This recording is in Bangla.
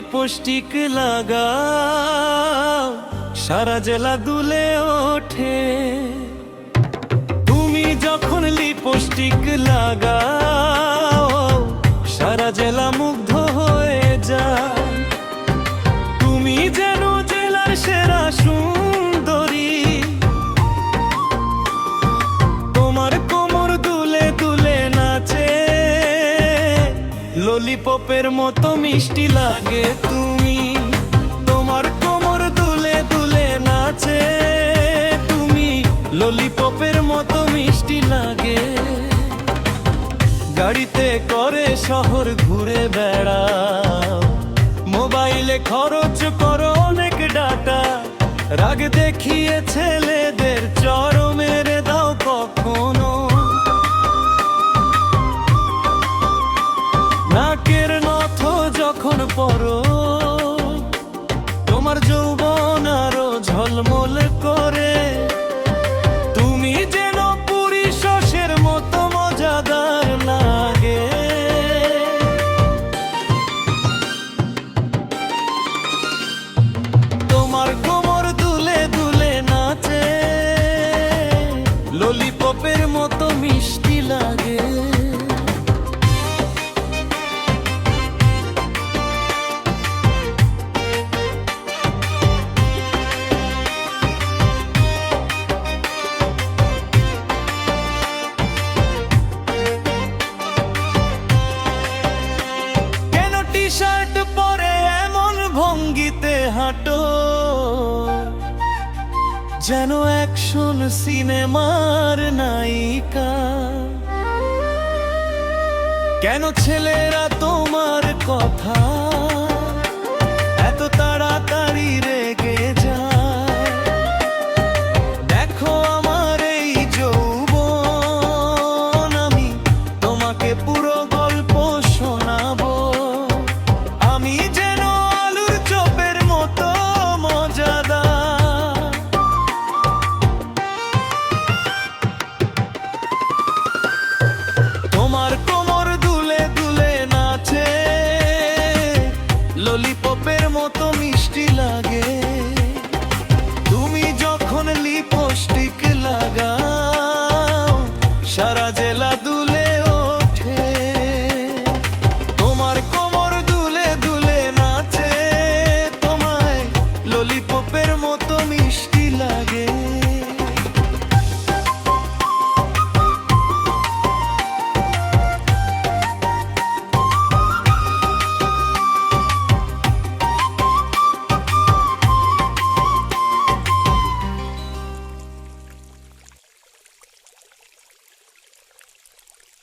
লিপস্টিক লাগাও, সারা জেলা দুলে ওঠে। তুমি যখন লিপস্টিক লাগাও, সারা জেলা মুগ্ধ হয়ে যায়। তুমি যেন জেলার সেরা সুন্দরী, তোমার কোমর দুলে দুলে নাচে, ললিপপের মতো মিষ্টি লাগে তুমি। তোমার কোমর দুলে দুলে নাচে, তুমি ললিপপের মতো মিষ্টি লাগে। গাড়িতে করে শহর ঘুরে বেড়াও, মোবাইলে খরচ করো অনেক ডাটা। রাগ দেখিয়ে ছেলেদের চরম মেরে দাও কখনো। নাকের নথ যখন পরো, তোমার যৌবন আরো ঝলমল করে। তুমি যেন পুরি শসের মতো মজাদার লাগে। তোমার কোমর দুলে দুলে নাচে, ললিপপের মতো মিষ্টি লাগে। শার্ট পরে এমন ভঙ্গিতে হাঁটো, যেন অ্যাকশন সিনেমার নায়িকা। কেন ছেলেরা তোমার কথা এত